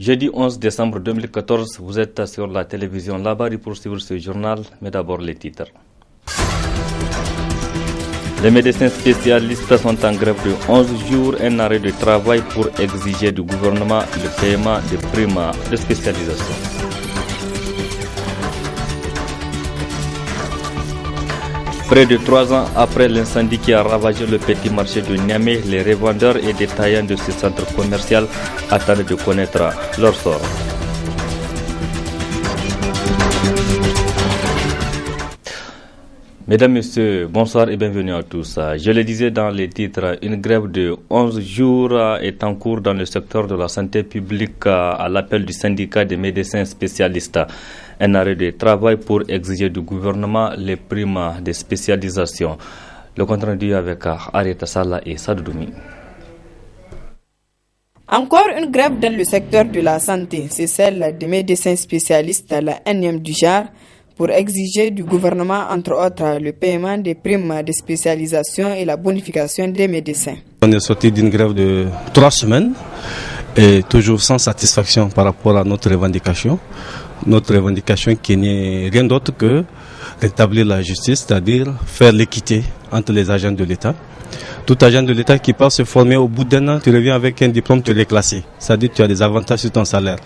Jeudi 11 décembre 2014, vous êtes sur la télévision Labari pour suivre ce journal, mais d'abord les titres. Les médecins spécialistes sont en grève de 11 jours, un arrêt de travail pour exiger du gouvernement le paiement des primes de spécialisation. Près de 3 ans après l'incendie qui a ravagé le petit marché de Niamey, les revendeurs et détaillants de ce centre commercial attendent de connaître leur sort. Mesdames, Messieurs, bonsoir et bienvenue à tous. Je le disais dans les titres, une grève de 11 jours est en cours dans le secteur de la santé publique à l'appel du syndicat des médecins spécialistes. Un arrêt de travail pour exiger du gouvernement les primes de spécialisation. Le compte rendu avec Arieta Sala et Sadoudoumi. Encore une grève dans le secteur de la santé, c'est celle des médecins spécialistes à la énième du genre, pour exiger du gouvernement, entre autres, le paiement des primes de spécialisation et la bonification des médecins. On est sorti d'une grève de 3 semaines et toujours sans satisfaction par rapport à notre revendication. Notre revendication qui n'est rien d'autre que rétablir la justice, c'est-à-dire faire l'équité entre les agents de l'État. Tout agent de l'État qui part se former au bout d'un an, tu reviens avec un diplôme, tu es classé. C'est-à-dire que tu as des avantages sur ton salaire.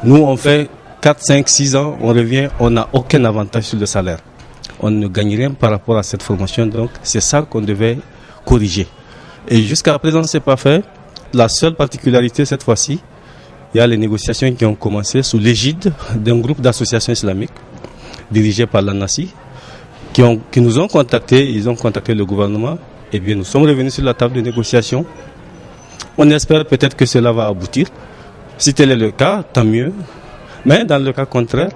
Nous, on fait 4, 5, 6 ans, on revient, on n'a aucun avantage sur le salaire. On ne gagne rien par rapport à cette formation, donc c'est ça qu'on devait corriger. Et jusqu'à présent, ce n'est pas fait. La seule particularité cette fois-ci, il y a les négociations qui ont commencé sous l'égide d'un groupe d'associations islamiques dirigé par l'ANASI qui nous ont contactés, ils ont contacté le gouvernement. Et bien, nous sommes revenus sur la table de négociation. On espère peut-être que cela va aboutir. Si tel est le cas, tant mieux. Mais dans le cas contraire,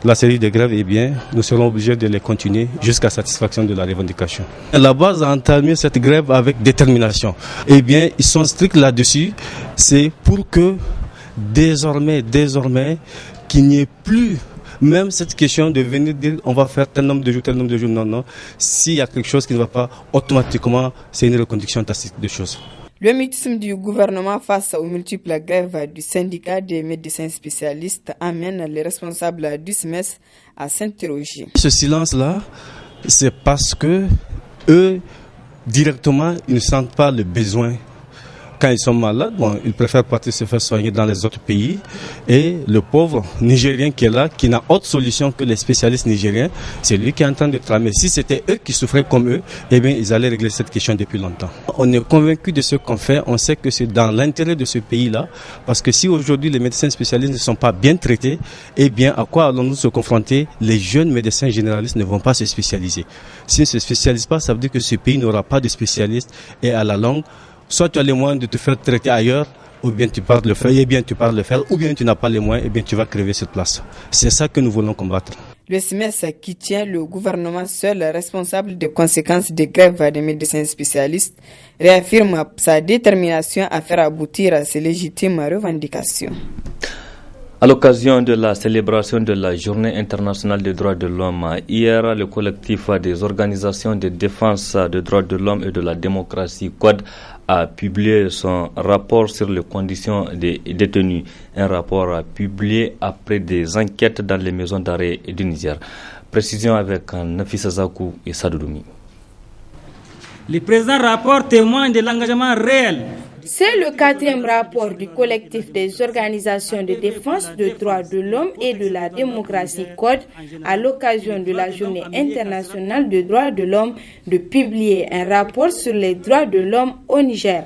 la série de grèves, eh bien, nous serons obligés de les continuer jusqu'à satisfaction de la revendication. La base a entamé cette grève avec détermination. Eh bien, ils sont stricts là-dessus. C'est pour que désormais, qu'il n'y ait plus même cette question de venir dire on va faire tel nombre de jours, non. S'il y a quelque chose qui ne va pas, automatiquement, c'est une reconduction tacite de choses. Le mutisme du gouvernement face aux multiples grèves du syndicat des médecins spécialistes amène les responsables du SMES à s'interroger. Ce silence-là, c'est parce que eux, directement, ils ne sentent pas le besoin. Quand ils sont malades, ils préfèrent partir se faire soigner dans les autres pays. Et le pauvre Nigérien qui est là, qui n'a autre solution que les spécialistes nigériens, c'est lui qui est en train de tramer. Si c'était eux qui souffraient comme eux, eh bien, ils allaient régler cette question depuis longtemps. On est convaincu de ce qu'on fait. On sait que c'est dans l'intérêt de ce pays-là. Parce que si aujourd'hui les médecins spécialistes ne sont pas bien traités, eh bien, à quoi allons-nous se confronter? Les jeunes médecins généralistes ne vont pas se spécialiser. S'ils ne se spécialisent pas, ça veut dire que ce pays n'aura pas de spécialistes. Et à la longue, soit tu as les moyens de te faire traiter ailleurs, ou bien tu pars le faire, ou bien tu n'as pas les moyens, et bien tu vas crever sur place. C'est ça que nous voulons combattre. Le SMES, qui tient le gouvernement seul responsable des conséquences des grèves des médecins spécialistes, réaffirme sa détermination à faire aboutir à ces légitimes revendications. À l'occasion de la célébration de la Journée internationale des droits de l'homme, hier, le collectif des organisations de défense des droits de l'homme et de la démocratie, QUAD, a publié son rapport sur les conditions des détenus. Un rapport publié après des enquêtes dans les maisons d'arrêt du Niger. Précision avec Nafisa Zakou et Sadoudoumi. Le présent rapport témoigne de l'engagement réel. C'est le 4e rapport du collectif des organisations de défense des droits de l'homme et de la démocratie QUAD à l'occasion de la Journée internationale des droits de l'homme de publier un rapport sur les droits de l'homme au Niger.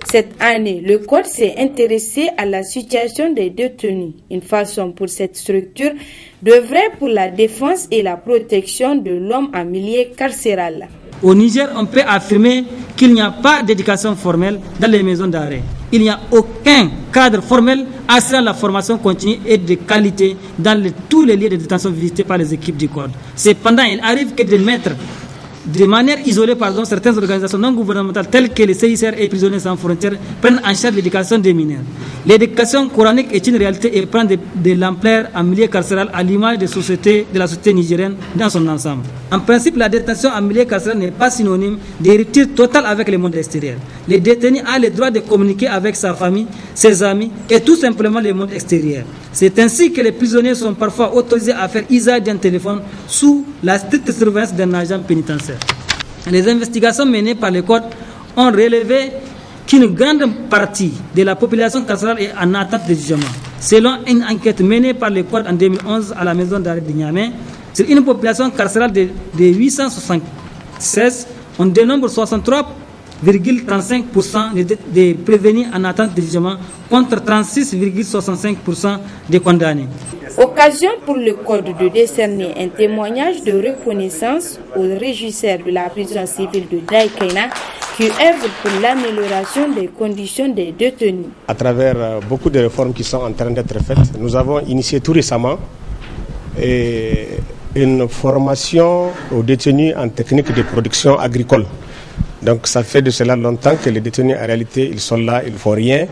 Cette année, le QUAD s'est intéressé à la situation des détenus, une façon pour cette structure d'œuvrer pour la défense et la protection de l'homme en milieu carcéral. Au Niger, on peut affirmer qu'il n'y a pas d'éducation formelle dans les maisons d'arrêt. Il n'y a aucun cadre formel assurant la formation continue et de qualité dans tous les lieux de détention visités par les équipes du QUAD. Cependant, il arrive que des maîtres de manière isolée, certaines organisations non gouvernementales telles que les CICR et Prisonniers sans frontières prennent en charge l'éducation des mineurs. L'éducation coranique est une réalité et prend de l'ampleur en milieu carcéral à l'image de la société nigérienne dans son ensemble. En principe, la détention en milieu carcéral n'est pas synonyme de rupture totale avec le monde extérieur. Le détenu a le droit de communiquer avec sa famille, ses amis et tout simplement le monde extérieur. C'est ainsi que les prisonniers sont parfois autorisés à faire usage d'un téléphone sous la stricte surveillance d'un agent pénitentiaire. Les investigations menées par les codes ont relevé qu'une grande partie de la population carcérale est en attente de jugement. Selon une enquête menée par les codes en 2011 à la maison d'arrêt de Niamey, sur une population carcérale de 876, on dénombre 63,35% des prévenus en attente de jugement contre 36,65% des condamnés. Occasion pour le Code de décerner un témoignage de reconnaissance au régisseur de la prison civile de Daïkaina qui œuvre pour l'amélioration des conditions des détenus. À travers beaucoup de réformes qui sont en train d'être faites, nous avons initié tout récemment une formation aux détenus en technique de production agricole. Donc ça fait de cela longtemps que les détenus, en réalité, ils sont là, ils ne font rien.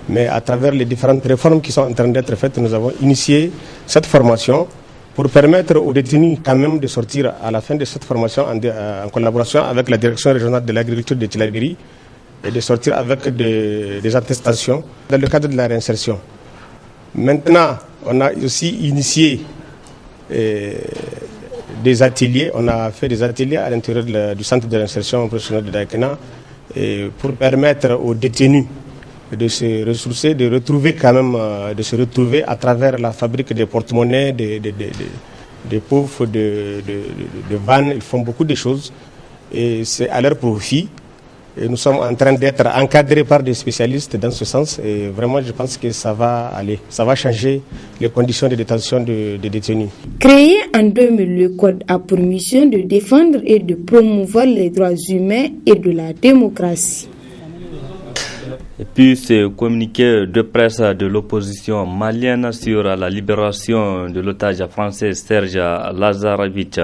Mais à travers les différentes réformes qui sont en train d'être faites, nous avons initié cette formation pour permettre aux détenus quand même de sortir à la fin de cette formation en collaboration avec la direction régionale de l'agriculture de Tillabéri et de sortir avec des attestations dans le cadre de la réinsertion. Maintenant, on a aussi initié des ateliers, on a fait des ateliers à l'intérieur du centre de réinsertion professionnelle de Daïkaina pour permettre aux détenus de se ressourcer, de se retrouver à travers la fabrique des porte-monnaies, des poufs, de vannes. Ils font beaucoup de choses et c'est à leur profit. Et nous sommes en train d'être encadrés par des spécialistes dans ce sens et vraiment je pense que ça va aller, ça va changer les conditions de détention des détenus. Créé en 2000, le Code a pour mission de défendre et de promouvoir les droits humains et de la démocratie. Et puis ce communiqué de presse de l'opposition malienne sur la libération de l'otage français Serge Lazarevic.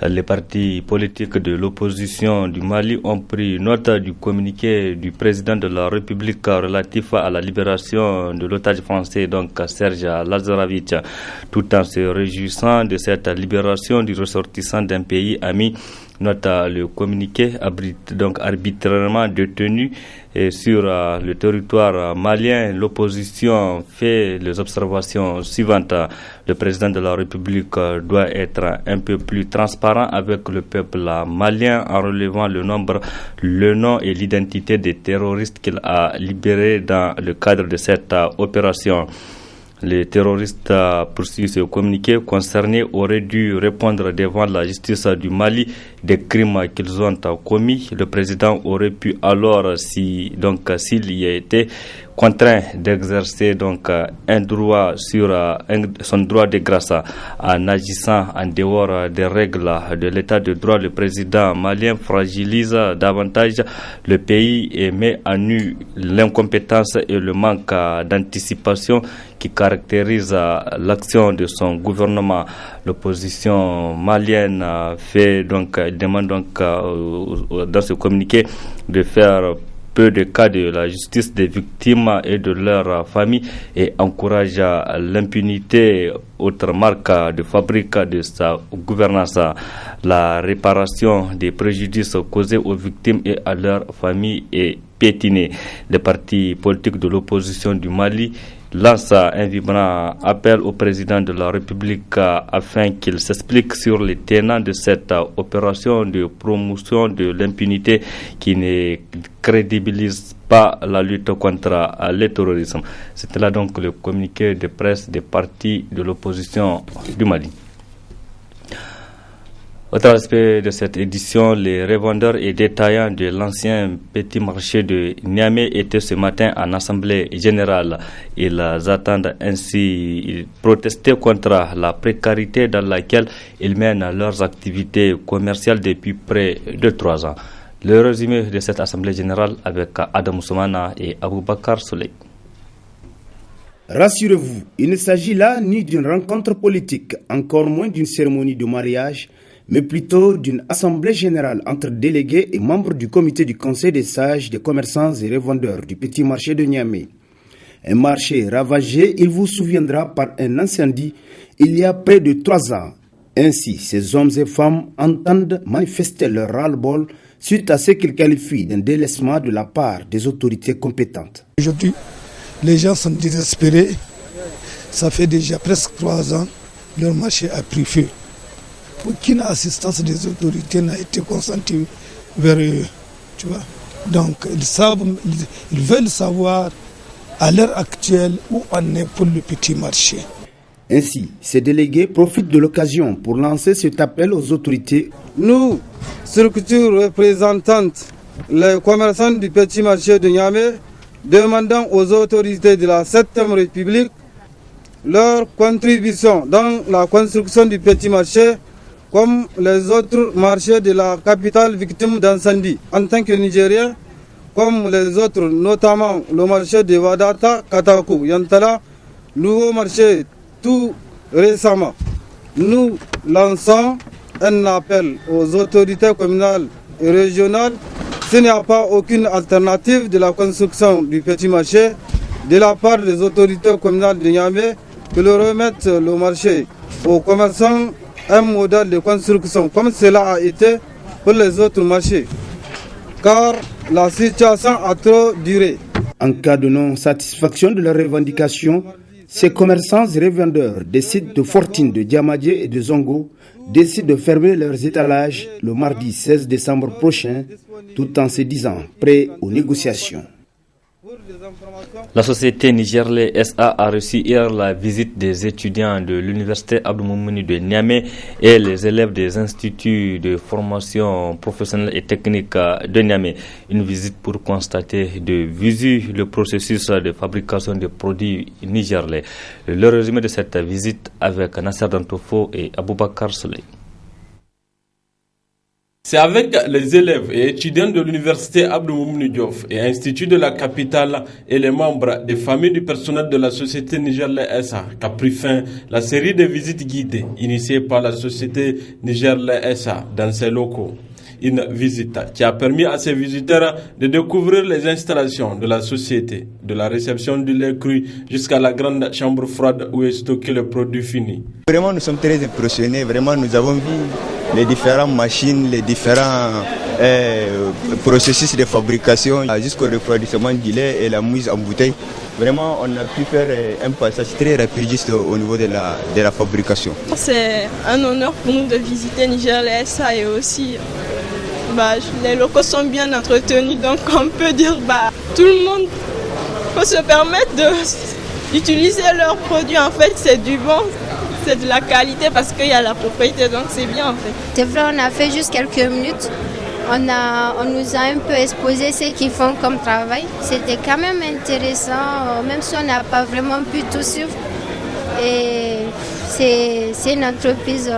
Les partis politiques de l'opposition du Mali ont pris note du communiqué du président de la République relatif à la libération de l'otage français, donc Serge Lazarevic, tout en se réjouissant de cette libération du ressortissant d'un pays ami. Note le communiqué arbitrairement détenu et sur le territoire malien. L'opposition fait les observations suivantes. Le président de la République doit être un peu plus transparent avec le peuple malien en relevant le nombre, le nom et l'identité des terroristes qu'il a libérés dans le cadre de cette opération. Les terroristes, poursuivent ce communiqué, concernés auraient dû répondre devant la justice du Mali des crimes qu'ils ont commis. Le président aurait pu alors, s'il y était contraint d'exercer un droit sur son droit de grâce en agissant en dehors des règles de l'état de droit. Le président malien fragilise davantage le pays et met à nu l'incompétence et le manque d'anticipation qui caractérise l'action de son gouvernement. L'opposition malienne demande dans ce communiqué de faire peu de cas de la justice des victimes et de leurs familles et encourage l'impunité, autre marque de fabrique de sa gouvernance. La réparation des préjudices causés aux victimes et à leurs familles est piétinée. Les partis politiques de l'opposition du Mali lance un vibrant appel au président de la République afin qu'il s'explique sur les tenants de cette opération de promotion de l'impunité qui ne crédibilise pas la lutte contre le terrorisme. C'était là donc le communiqué de presse des partis de l'opposition du Mali. Autre aspect de cette édition, les revendeurs et détaillants de l'ancien petit marché de Niamey étaient ce matin en assemblée générale. Ils attendent ainsi protester contre la précarité dans laquelle ils mènent leurs activités commerciales depuis près de 3 ans. Le résumé de cette assemblée générale avec Adam Soumana et Aboubakar Souley. Rassurez-vous, il ne s'agit là ni d'une rencontre politique, encore moins d'une cérémonie de mariage, mais plutôt d'une assemblée générale entre délégués et membres du comité du conseil des sages des commerçants et revendeurs du petit marché de Niamey. Un marché ravagé, il vous souviendra, par un incendie il y a près de 3 ans. Ainsi, ces hommes et femmes entendent manifester leur ras-le-bol suite à ce qu'ils qualifient d'un délaissement de la part des autorités compétentes. Aujourd'hui, les gens sont désespérés. Ça fait déjà presque 3 ans, leur marché a pris feu. Aucune assistance des autorités n'a été consentie vers eux. Tu vois? Donc, ils veulent savoir à l'heure actuelle où on est pour le petit marché. Ainsi, ces délégués profitent de l'occasion pour lancer cet appel aux autorités. Nous, structures représentantes, les commerçants du petit marché de Niamey, demandons aux autorités de la 7e République leur contribution dans la construction du petit marché comme les autres marchés de la capitale victime d'incendie. En tant que Nigériens, comme les autres, notamment le marché de Wadata, Katakou, Yantala, nouveau marché tout récemment. Nous lançons un appel aux autorités communales et régionales. S'il n'y a pas aucune alternative de la construction du petit marché, de la part des autorités communales de Niamey, que le remettent le marché aux commerçants un modèle de construction comme cela a été pour les autres marchés. Car la situation a trop duré. En cas de non-satisfaction de leurs revendications, ces commerçants et revendeurs des sites de Fortine, de Diamadié et de Zongo décident de fermer leurs étalages le mardi 16 décembre prochain, tout en se disant prêts aux négociations. La société Nigerlais SA a reçu hier la visite des étudiants de l'université Abdou Moumouni de Niamey et les élèves des instituts de formation professionnelle et technique de Niamey. Une visite pour constater de visu le processus de fabrication de produits nigerlais. Le résumé de cette visite avec Nasser Dantofo et Aboubakar Souley. C'est avec les élèves et étudiants de l'université Abdou Moumouni Diouf et institut de la capitale et les membres des familles du personnel de la société Nigerlais SA qu'a pris fin la série de visites guidées initiée par la société Nigerlais SA dans ses locaux. Une visite qui a permis à ces visiteurs de découvrir les installations de la société, de la réception du lait cru jusqu'à la grande chambre froide où est stocké le produit fini. Vraiment, nous sommes très impressionnés. Vraiment, nous avons vu les différentes machines, les différents processus de fabrication jusqu'au refroidissement du lait et la mise en bouteille. Vraiment, on a pu faire un passage très rapide juste au niveau de la fabrication. C'est un honneur pour nous de visiter Nigerlais SA et aussi les locaux sont bien entretenus, donc on peut dire tout le monde peut se permettre d'utiliser leurs produits. En fait, c'est du bon, c'est de la qualité parce qu'il y a la propriété, donc c'est bien en fait. C'est vrai, on a fait juste quelques minutes. On nous a un peu exposé ce qu'ils font comme travail. C'était quand même intéressant, même si on n'a pas vraiment pu tout suivre. Et c'est une entreprise,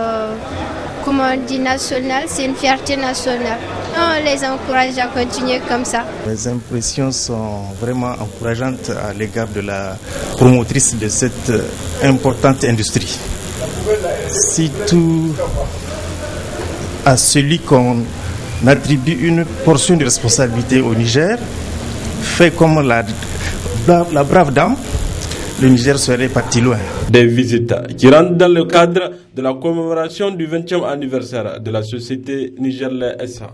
comme on dit, nationale, c'est une fierté nationale. On les encourage à continuer comme ça. Les impressions sont vraiment encourageantes à l'égard de la promotrice de cette importante industrie. Surtout à celui qu'on attribue une portion de responsabilité au Niger, fait comme la brave dame, le Niger serait parti loin. Des visites qui rentrent dans le cadre de la commémoration du 20e anniversaire de la société Nigerlais SA.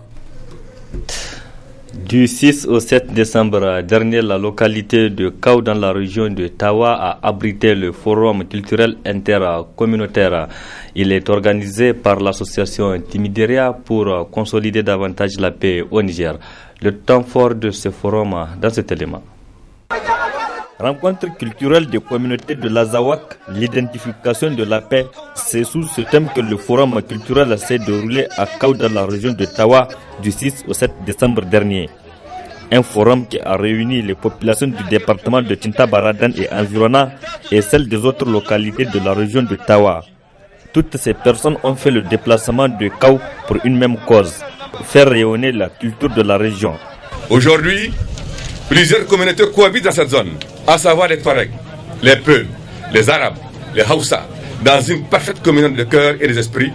Du 6 au 7 décembre dernier, la localité de Kao dans la région de Tawa a abrité le forum culturel intercommunautaire. Il est organisé par l'association Timideria pour consolider davantage la paix au Niger. Le temps fort de ce forum dans cet élément. Rencontre culturelle des communautés de l'Azawak, l'identification de la paix, c'est sous ce thème que le forum culturel s'est déroulé à Kao dans la région de Tawa du 6 au 7 décembre dernier. Un forum qui a réuni les populations du département de Tintabaradan et environnants et celles des autres localités de la région de Tawa. Toutes ces personnes ont fait le déplacement de Kao pour une même cause, faire rayonner la culture de la région. Aujourd'hui, plusieurs communautés cohabitent dans cette zone, à savoir les Touaregs, les Peuls, les Arabes, les Hausa, dans une parfaite communion de cœur et des esprits,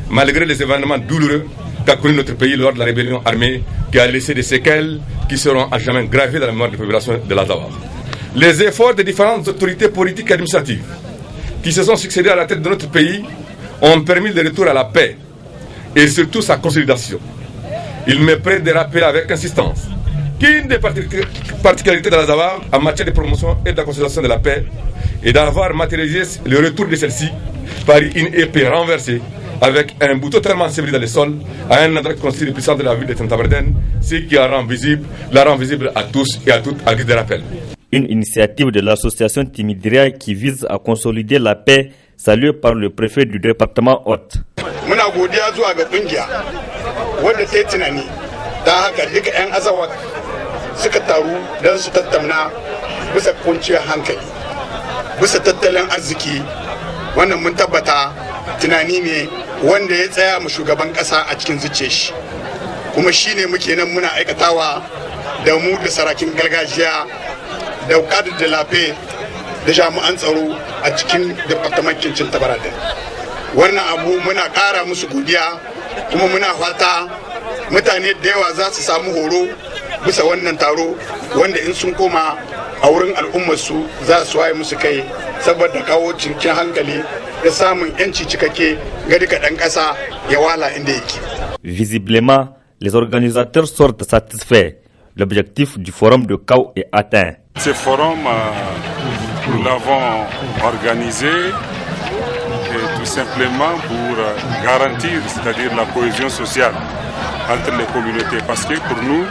malgré les événements douloureux qu'a connu notre pays lors de la rébellion armée qui a laissé des séquelles qui seront à jamais gravées dans la mémoire des populations de l'Azawad. Les efforts des différentes autorités politiques et administratives qui se sont succédés à la tête de notre pays ont permis le retour à la paix et surtout sa consolidation. Il me plaît de rappeler avec insistance qu'une des particularités de l'Azawad en matière de promotion et de la consolidation de la paix est d'avoir matérialisé le retour de celle-ci par une épée renversée avec un bout totalement enseveli dans le sol à un endroit constitué le centre de la ville de Tintamarden, ce qui la rend visible à tous et à toutes à guise de rappel. Une initiative de l'association Timidria qui vise à consolider la paix, saluée par le préfet du département Haute. Muna godiya zuwa ga kungiya wanda ta yi tunani ta haka duka 'yan Azawad suka taru don su tattauna bisa kwanciyar hankali bisa tattalin arziki. Wannan mun tabbata tunani ne wanda ya tsaya mu shugaban kasa a cikin zuciyar shi, kuma shine muke nan muna aikatawa da mu da sarakin gargajiya da kadar da lafe da jami'an tsaro a cikin departamentin Tintamarden. Wannan abu muna ƙara musu godiya kuma muna fata mutane da yawa za su samu horo bisa wannan taro wanda in sun koma a wurin al'ummarsu za su waye musu kai saboda kawo cikin hankali da samun yanci cikakke ga duka ɗan ƙasa ya wala inda yake. Visiblement, les organisateurs sortent satisfaits. L'objectif du forum de Kao est atteint. Ce forum, nous l'avons organisé tout simplement pour garantir, c'est-à-dire la cohésion sociale entre les communautés. Parce que pour nous,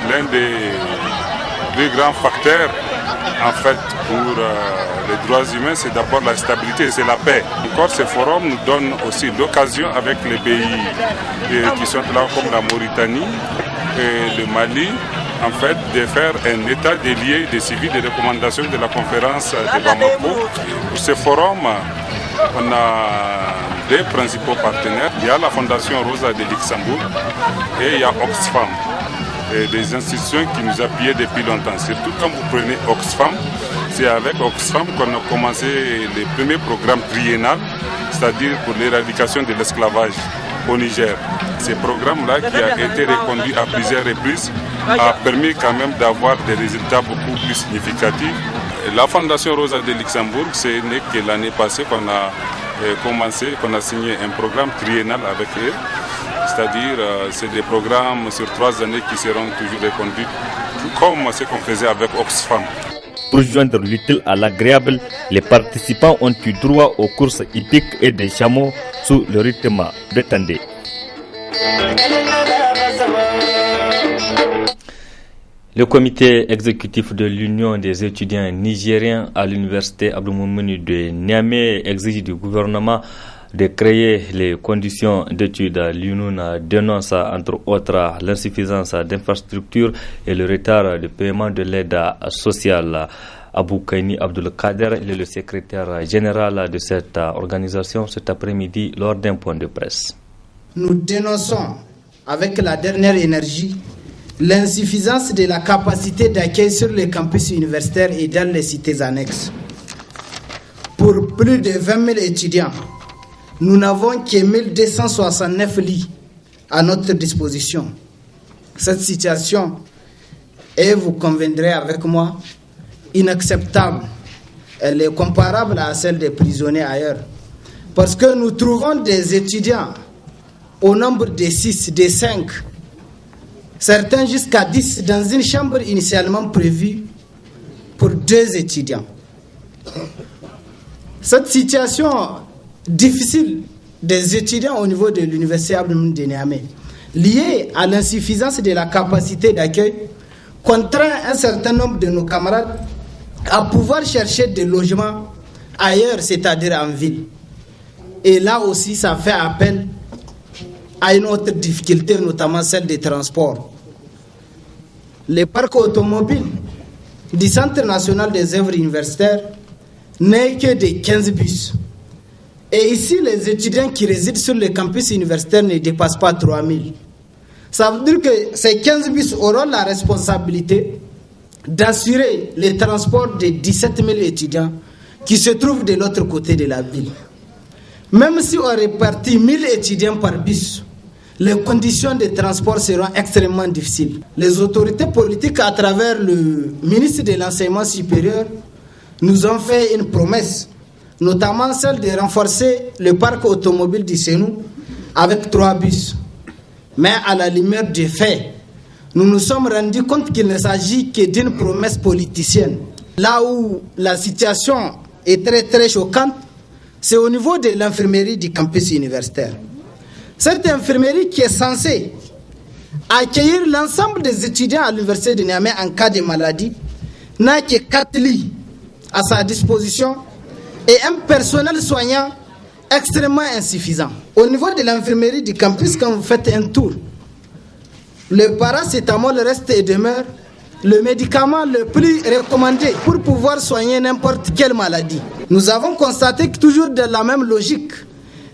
l'un des deux grands facteurs en fait pour les droits humains, c'est d'abord la stabilité, c'est la paix. Encore, ce forum nous donne aussi l'occasion avec les pays qui sont là comme la Mauritanie et le Mali, en fait, de faire un état des lieux des suivis des recommandations de la conférence de Bamako. Pour ce forum, on a deux principaux partenaires. Il y a la Fondation Rosa de Luxembourg et il y a Oxfam, des institutions qui nous appuyaient depuis longtemps. Surtout quand vous prenez Oxfam, c'est avec Oxfam qu'on a commencé les premiers programmes triennales, c'est-à-dire pour l'éradication de l'esclavage au Niger. Ce programme-là, qui a été reconduit à plusieurs reprises, a permis quand même d'avoir des résultats beaucoup plus significatifs. La Fondation Rosa de Luxembourg, ce n'est que l'année passée qu'on a qu'on a signé un programme triennal avec eux. C'est-à-dire, c'est des programmes sur 3 années qui seront toujours reconduits, comme ce qu'on faisait avec Oxfam. Pour joindre l'utile à l'agréable, les participants ont eu droit aux courses hippiques et des chameaux sous le rythme de Tandé. Le comité exécutif de l'Union des étudiants nigériens à l'université Abdou Moumouni de Niamey exige du gouvernement de créer les conditions d'études. L'UNUN dénonce entre autres l'insuffisance d'infrastructures et le retard de paiement de l'aide sociale. Abou Kaini Abdul Kader, il est le secrétaire général de cette organisation cet après-midi lors d'un point de presse. Nous dénonçons avec la dernière énergie l'insuffisance de la capacité d'accueil sur les campus universitaires et dans les cités annexes. Pour plus de 20 000 étudiants, nous n'avons que 1269 lits à notre disposition. Cette situation est, vous conviendrez avec moi, inacceptable. Elle est comparable à celle des prisonniers ailleurs. Parce que nous trouvons des étudiants au nombre de 6, de 5, certains jusqu'à 10 dans une chambre initialement prévue pour 2 étudiants. Cette situation difficile des étudiants au niveau de l'université Abdou Moumouni de Niamey, liée à l'insuffisance de la capacité d'accueil, contraint un certain nombre de nos camarades à pouvoir chercher des logements ailleurs, c'est-à-dire en ville. Et là aussi, ça fait appel à une autre difficulté, notamment celle des transports. Le parc automobile du Centre national des œuvres universitaires n'est que de 15 bus. Et ici, les étudiants qui résident sur le campus universitaire ne dépassent pas 3000. Ça veut dire que ces 15 bus auront la responsabilité d'assurer le transport de 17 000 étudiants qui se trouvent de l'autre côté de la ville. Même si on répartit 1000 étudiants par bus, les conditions de transport seront extrêmement difficiles. Les autorités politiques, à travers le ministre de l'Enseignement supérieur, nous ont fait une promesse, notamment celle de renforcer le parc automobile du Sénou avec 3 bus. Mais à la lumière des faits, nous nous sommes rendus compte qu'il ne s'agit que d'une promesse politicienne. Là où la situation est très très choquante, c'est au niveau de l'infirmerie du campus universitaire. Cette infirmerie qui est censée accueillir l'ensemble des étudiants à l'université de Niamey en cas de maladie n'a que 4 lits à sa disposition et un personnel soignant extrêmement insuffisant. Au niveau de l'infirmerie du campus, quand vous faites un tour, le paracétamol reste et demeure le médicament le plus recommandé pour pouvoir soigner n'importe quelle maladie. Nous avons constaté que toujours dans la même logique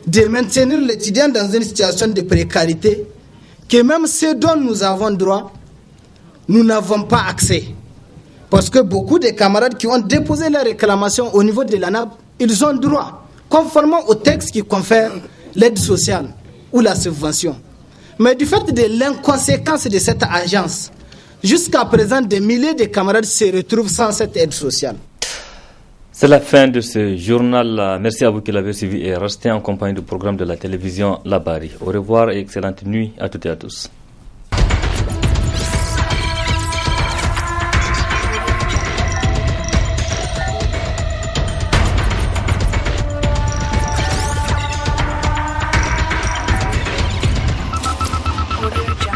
de maintenir l'étudiant dans une situation de précarité, que même ce dont nous avons droit, nous n'avons pas accès. Parce que beaucoup de camarades qui ont déposé leurs réclamations au niveau de l'ANAB, ils ont droit, conformément au texte qui confère l'aide sociale ou la subvention. Mais du fait de l'inconséquence de cette agence, jusqu'à présent, des milliers de camarades se retrouvent sans cette aide sociale. C'est la fin de ce journal. Merci à vous qui l'avez suivi et restez en compagnie du programme de la télévision Labari. Au revoir et excellente nuit à toutes et à tous. Audio Jungle.